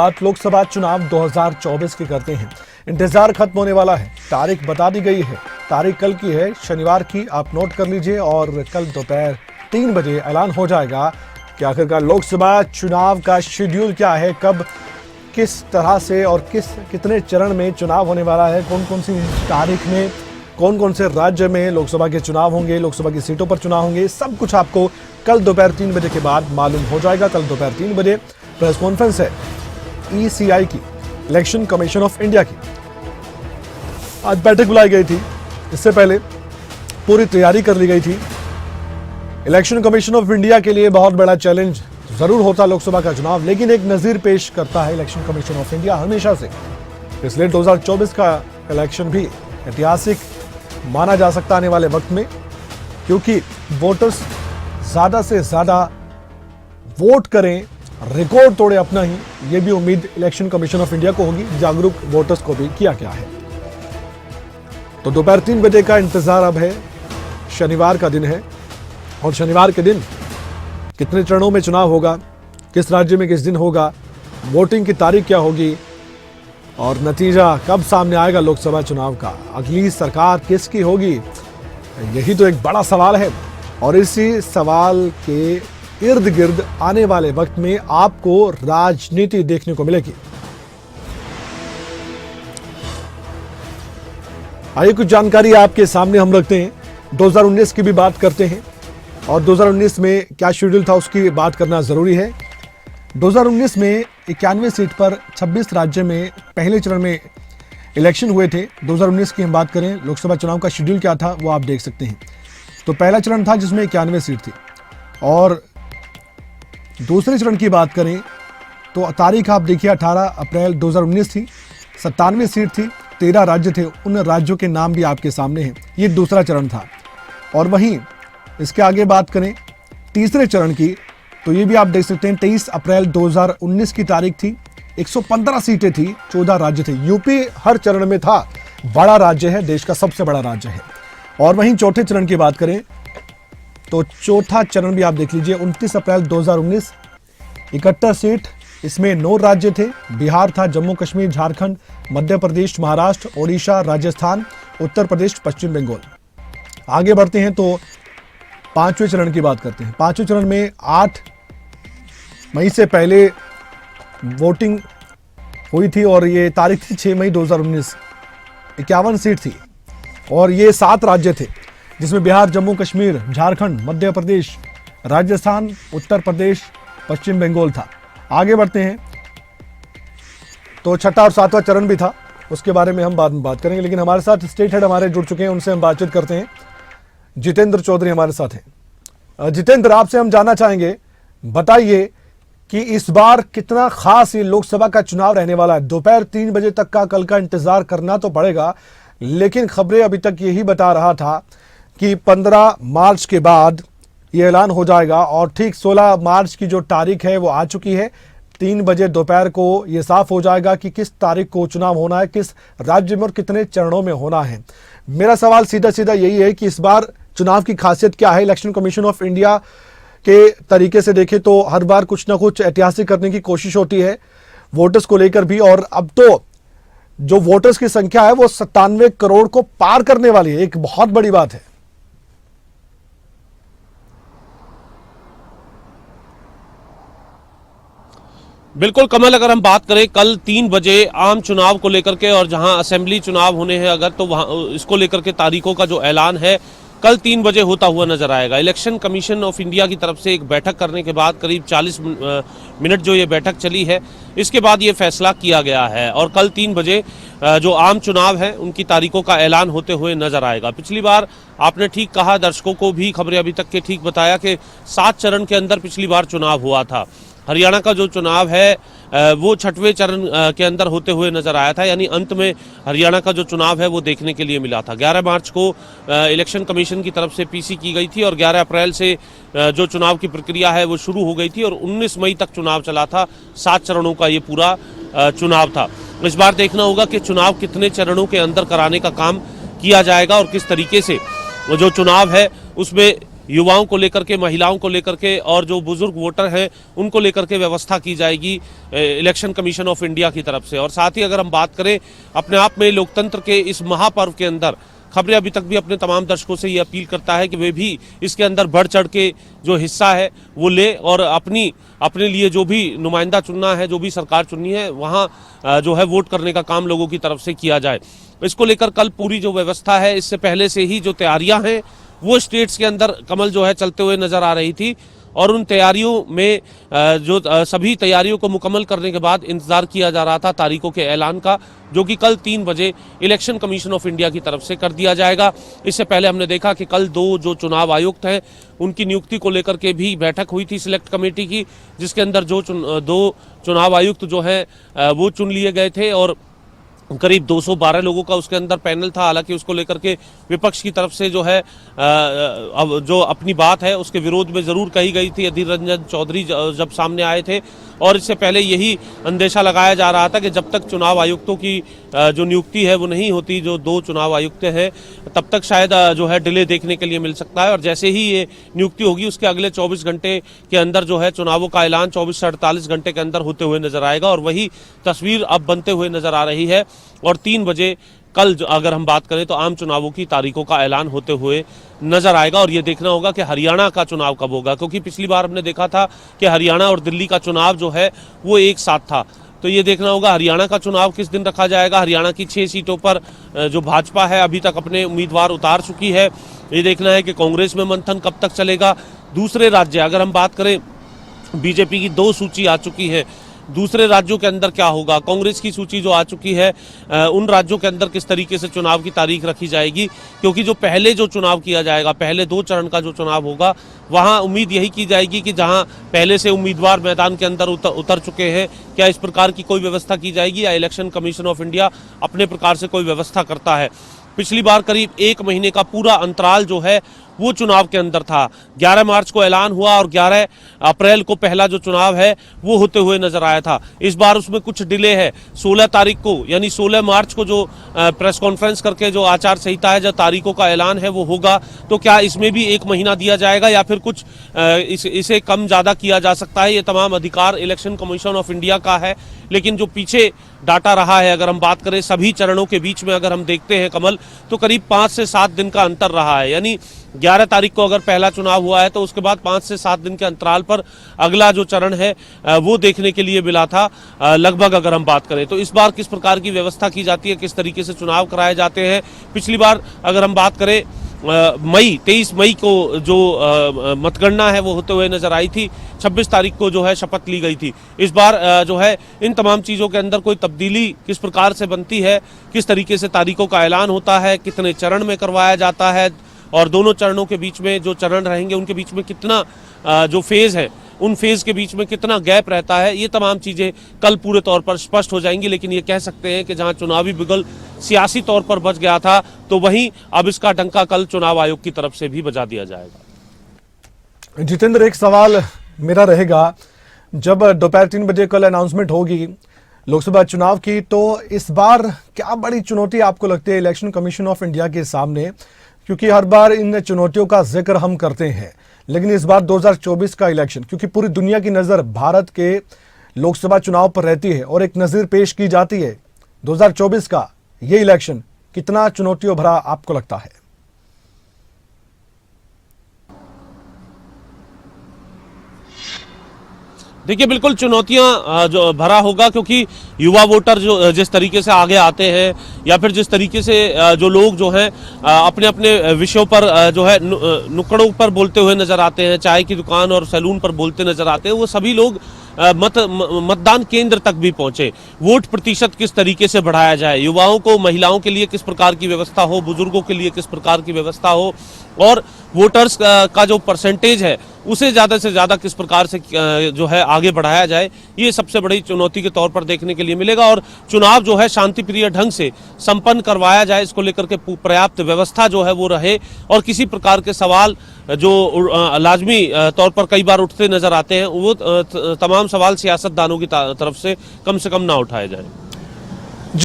बात लोकसभा चुनाव 2024 की करते हैं। इंतजार खत्म होने वाला है, तारीख बता दी गई है। तारीख कल की है, शनिवार की, आप नोट कर लीजिए। और कल दोपहर 3 बजे ऐलान हो जाएगा कि आखिरकार लोकसभा चुनाव का शेड्यूल क्या है, कब, किस तरह से और कितने चरण में चुनाव होने वाला है, कौन कौन सी तारीख में कौन कौन से राज्य में लोकसभा के चुनाव होंगे, लोकसभा की सीटों पर चुनाव होंगे, सब कुछ आपको कल दोपहर 3 बजे के बाद मालूम हो जाएगा। कल दोपहर 3 बजे प्रेस कॉन्फ्रेंस है ECI की, इलेक्शन कमीशन ऑफ इंडिया की। आज बैठक बुलाई गई थी, इससे पहले पूरी तैयारी कर ली गई थी। इलेक्शन कमीशन ऑफ इंडिया के लिए बहुत बड़ा चैलेंज जरूर होता लोकसभा का चुनाव, लेकिन एक नजीर पेश करता है इलेक्शन कमीशन ऑफ इंडिया हमेशा से। इसलिए 2024 का इलेक्शन भी ऐतिहासिक माना जा सकता आने वाले वक्त में, क्योंकि वोटर्स ज्यादा से ज्यादा वोट करें, रिकॉर्ड तोड़े अपना ही, ये भी उम्मीद इलेक्शन कमीशन ऑफ इंडिया को होगी। जागरूक वोटर्स को भी किया गया है। तो दोपहर 3 बजे का इंतजार अब है। शनिवार का दिन है और शनिवार के दिन कितने चरणों में चुनाव होगा, किस राज्य में किस दिन होगा, वोटिंग की तारीख क्या होगी और नतीजा कब सामने आएगा लोकसभा चुनाव का, अगली सरकार किसकी होगी, यही तो एक बड़ा सवाल है। और इसी सवाल के इर्द गिर्द आने वाले वक्त में आपको राजनीति देखने को मिलेगी। आइए कुछ जानकारी आपके सामने हम रखते हैं। 2019 की भी बात करते हैं और 2019 में क्या शेड्यूल था उसकी बात करना जरूरी है। 2019 में 91 सीट पर 26 राज्य में पहले चरण में इलेक्शन हुए थे। 2019 की हम बात करें, लोकसभा चुनाव का शेड्यूल क्या था वो आप देख सकते हैं। तो पहला चरण था जिसमें 91 सीट थी, और दूसरे चरण की बात करें तो तारीख आप देखिए 18 अप्रैल 2019 थी। 97 सीट थी, 13 राज्य थे, उन राज्यों के नाम भी आपके सामने हैं। ये दूसरा चरण था। और वहीं इसके आगे बात करें तीसरे चरण की, तो ये भी आप देख सकते हैं 23 अप्रैल 2019 की तारीख थी। 115 सीटें थी, 14 राज्य थे। यूपी हर चरण में था, बड़ा राज्य है, देश का सबसे बड़ा राज्य है। और वहीं चौथे चरण की बात करें तो चौथा चरण भी आप देख लीजिए, 29 अप्रैल 2019, 71 सीट, इसमें 9 राज्य थे। बिहार था, जम्मू कश्मीर, झारखंड, मध्य प्रदेश, महाराष्ट्र, ओडिशा, राजस्थान, उत्तर प्रदेश, पश्चिम बंगाल। आगे बढ़ते हैं तो पांचवें चरण की बात करते हैं। पांचवें चरण में 8 मई से पहले वोटिंग हुई थी और ये तारीख थी 6 मई 2019। 51 सीट थी और ये 7 राज्य थे, जिसमें बिहार, जम्मू कश्मीर, झारखंड, मध्य प्रदेश, राजस्थान, उत्तर प्रदेश, पश्चिम बंगाल था। आगे बढ़ते हैं तो छठा और 7वां चरण भी था, उसके बारे में हम बाद में बात करेंगे। लेकिन हमारे साथ स्टेट हेड हमारे जुड़ चुके हैं, उनसे हम बातचीत करते हैं। जितेंद्र चौधरी हमारे साथ हैं। जितेंद्र, आपसे हम जानना चाहेंगे, बताइए कि इस बार कितना खास ये लोकसभा का चुनाव रहने वाला है। दोपहर 3 बजे तक का कल का इंतजार करना तो पड़ेगा, लेकिन खबरें अभी तक यही बता रहा था कि 15 मार्च के बाद ये ऐलान हो जाएगा और ठीक 16 मार्च की जो तारीख है वो आ चुकी है। 3 बजे दोपहर को ये साफ हो जाएगा कि किस तारीख को चुनाव होना है, किस राज्य में और कितने चरणों में होना है। मेरा सवाल सीधा सीधा यही है कि इस बार चुनाव की खासियत क्या है। इलेक्शन कमीशन ऑफ इंडिया के तरीके से देखें तो हर बार कुछ ना कुछ ऐतिहासिक करने की कोशिश होती है वोटर्स को लेकर भी, और अब तो जो वोटर्स की संख्या है वो 97 करोड़ को पार करने वाली है। एक बहुत बड़ी बात है। बिल्कुल कमल, अगर हम बात करें कल 3 बजे आम चुनाव को लेकर के और जहां असेंबली चुनाव होने हैं अगर, तो वहां इसको लेकर के तारीखों का जो ऐलान है कल 3 बजे होता हुआ नजर आएगा। इलेक्शन कमीशन ऑफ इंडिया की तरफ से एक बैठक करने के बाद करीब 40 मिनट जो ये बैठक चली है, इसके बाद ये फैसला किया गया है और कल 3 बजे जो आम चुनाव है उनकी तारीखों का ऐलान होते हुए नजर आएगा। पिछली बार आपने ठीक कहा, दर्शकों को भी खबरें अभी तक के ठीक बताया कि 7 चरण के अंदर पिछली बार चुनाव हुआ था। हरियाणा का जो चुनाव है वो 6वें चरण के अंदर होते हुए नजर आया था, यानी अंत में हरियाणा का जो चुनाव है वो देखने के लिए मिला था। 11 मार्च को इलेक्शन कमीशन की तरफ से PC की गई थी और 11 अप्रैल से जो चुनाव की प्रक्रिया है वो शुरू हो गई थी और 19 मई तक चुनाव चला था। 7 चरणों का ये पूरा चुनाव था। इस बार देखना होगा कि चुनाव कितने चरणों के अंदर कराने का काम किया जाएगा और किस तरीके से वो जो चुनाव है उसमें युवाओं को लेकर के, महिलाओं को लेकर के और जो बुजुर्ग वोटर हैं उनको लेकर के व्यवस्था की जाएगी इलेक्शन कमीशन ऑफ इंडिया की तरफ से। और साथ ही अगर हम बात करें अपने आप में लोकतंत्र के इस महापर्व के अंदर, खबरें अभी तक भी अपने तमाम दर्शकों से ये अपील करता है कि वे भी इसके अंदर बढ़ चढ़ के जो हिस्सा है वो ले और अपने लिए जो भी नुमाइंदा चुनना है, जो भी सरकार चुननी है, वहाँ जो है वोट करने का काम लोगों की तरफ से किया जाए। इसको लेकर कल पूरी जो व्यवस्था है, इससे पहले से ही जो तैयारियां हैं वो स्टेट्स के अंदर कमल जो है चलते हुए नजर आ रही थी और उन तैयारियों में जो सभी तैयारियों को मुकम्मल करने के बाद इंतजार किया जा रहा था तारीखों के ऐलान का, जो कि कल 3 बजे इलेक्शन कमीशन ऑफ इंडिया की तरफ से कर दिया जाएगा। इससे पहले हमने देखा कि कल 2 जो चुनाव आयुक्त हैं उनकी नियुक्ति को लेकर के भी बैठक हुई थी सिलेक्ट कमेटी की, जिसके अंदर 2 चुनाव आयुक्त जो है वो चुन लिए गए थे और करीब 212 लोगों का उसके अंदर पैनल था। हालांकि उसको लेकर के विपक्ष की तरफ से जो है जो अपनी बात है उसके विरोध में जरूर कही गई थी। अधीर रंजन चौधरी जब सामने आए थे और इससे पहले यही अंदेशा लगाया जा रहा था कि जब तक चुनाव आयुक्तों की जो नियुक्ति है वो नहीं होती, जो 2 चुनाव आयुक्त हैं, तब तक शायद जो है डिले देखने के लिए मिल सकता है। और जैसे ही ये नियुक्ति होगी उसके अगले 24 घंटे के अंदर जो है चुनावों का ऐलान 24 से 48 घंटे के अंदर होते हुए नजर आएगा और वही तस्वीर अब बनते हुए नजर आ रही है। और 3 बजे कल अगर हम बात करें तो आम चुनावों की तारीखों का ऐलान होते हुए नजर आएगा और ये देखना होगा कि हरियाणा का चुनाव कब होगा, क्योंकि पिछली बार हमने देखा था कि हरियाणा और दिल्ली का चुनाव जो है वो एक साथ था। तो ये देखना होगा हरियाणा का चुनाव किस दिन रखा जाएगा। हरियाणा की 6 सीटों पर जो भाजपा है अभी तक अपने उम्मीदवार उतार चुकी है। ये देखना है कि कांग्रेस में मंथन कब तक चलेगा। दूसरे राज्य अगर हम बात करें, बीजेपी की 2 सूची आ चुकी है, दूसरे राज्यों के अंदर क्या होगा। कांग्रेस की सूची जो आ चुकी है उन राज्यों के अंदर किस तरीके से चुनाव की तारीख रखी जाएगी, क्योंकि जो पहले जो चुनाव किया जाएगा, पहले 2 चरण का जो चुनाव होगा, वहां उम्मीद यही की जाएगी कि जहां पहले से उम्मीदवार मैदान के अंदर उतर चुके हैं, क्या इस प्रकार की कोई व्यवस्था की जाएगी या इलेक्शन कमीशन ऑफ इंडिया अपने प्रकार से कोई व्यवस्था करता है। पिछली बार करीब 1 महीने का पूरा अंतराल जो है वो चुनाव के अंदर था। 11 मार्च को ऐलान हुआ और 11 अप्रैल को पहला जो चुनाव है वो होते हुए नजर आया था। इस बार उसमें कुछ डिले है। 16 तारीख को यानी 16 मार्च को जो प्रेस कॉन्फ्रेंस करके जो आचार संहिता है, जो तारीखों का ऐलान है वो होगा, तो क्या इसमें भी 1 महीना दिया जाएगा या फिर कुछ इसे कम ज़्यादा किया जा सकता है। ये तमाम अधिकार इलेक्शन कमीशन ऑफ इंडिया का है। लेकिन जो पीछे डाटा रहा है, अगर हम बात करें सभी चरणों के बीच में अगर हम देखते हैं कमल, तो करीब 5 से 7 दिन का अंतर रहा है। यानी 11 तारीख को अगर पहला चुनाव हुआ है तो उसके बाद 5 से 7 दिन के अंतराल पर अगला जो चरण है वो देखने के लिए मिला था लगभग। अगर हम बात करें तो इस बार किस प्रकार की व्यवस्था की जाती है, किस तरीके से चुनाव कराए जाते हैं। पिछली बार अगर हम बात करें 23 मई को जो मतगणना है वो होते हुए नजर आई थी। 26 तारीख को जो है शपथ ली गई थी। इस बार जो है इन तमाम चीज़ों के अंदर कोई तब्दीली किस प्रकार से बनती है, किस तरीके से तारीखों का ऐलान होता है, कितने चरण में करवाया जाता है और दोनों चरणों के बीच में जो चरण रहेंगे उनके बीच में कितना जो फेज़ है, उन फेज़ के बीच में कितना गैप रहता है, ये तमाम चीज़ें कल पूरे तौर पर स्पष्ट हो जाएंगी। लेकिन ये कह सकते हैं कि जहां चुनावी बिगुल सियासी तौर पर बच गया था, तो वहीं अब इसका डंका कल चुनाव आयोग की तरफ से भी बजा दिया जाएगा। जितेंद्र, एक सवाल मेरा रहेगा, जब दोपहर 3 बजे कल अनाउंसमेंट होगी लोकसभा चुनाव की, तो इस बार क्या बड़ी चुनौती आपको लगती है इलेक्शन कमीशन ऑफ इंडिया के सामने? क्योंकि हर बार इन चुनौतियों का जिक्र हम करते हैं, लेकिन इस बार 2024 का इलेक्शन, क्योंकि पूरी दुनिया की नज़र भारत के लोकसभा चुनाव पर रहती है और एक नज़र पेश की जाती है, 2024 का ये इलेक्शन कितना चुनौतियों भरा आपको लगता है? देखिए, बिल्कुल चुनौतियां जो भरा होगा, क्योंकि युवा वोटर जो जिस तरीके से आगे आते हैं या फिर जिस तरीके से जो लोग जो हैं अपने अपने विषयों पर जो है नुक्कड़ों पर बोलते हुए नजर आते हैं, चाय की दुकान और सैलून पर बोलते नजर आते हैं, वो सभी लोग मतदान केंद्र तक भी पहुंचे। वोट प्रतिशत किस तरीके से बढ़ाया जाए, युवाओं को, महिलाओं के लिए किस प्रकार की व्यवस्था हो, बुजुर्गों के लिए किस प्रकार की व्यवस्था हो, और वोटर्स का जो परसेंटेज है उसे ज़्यादा से ज़्यादा किस प्रकार से जो है आगे बढ़ाया जाए, ये सबसे बड़ी चुनौती के तौर पर देखने के लिए मिलेगा। और चुनाव जो है शांतिप्रिय ढंग से संपन्न करवाया जाए, इसको लेकर के पर्याप्त व्यवस्था जो है वो रहे और किसी प्रकार के सवाल जो लाजमी तौर पर कई बार उठते नजर आते हैं, वो तमाम सवाल सियासतदानों की तरफ से कम ना उठाए जाए।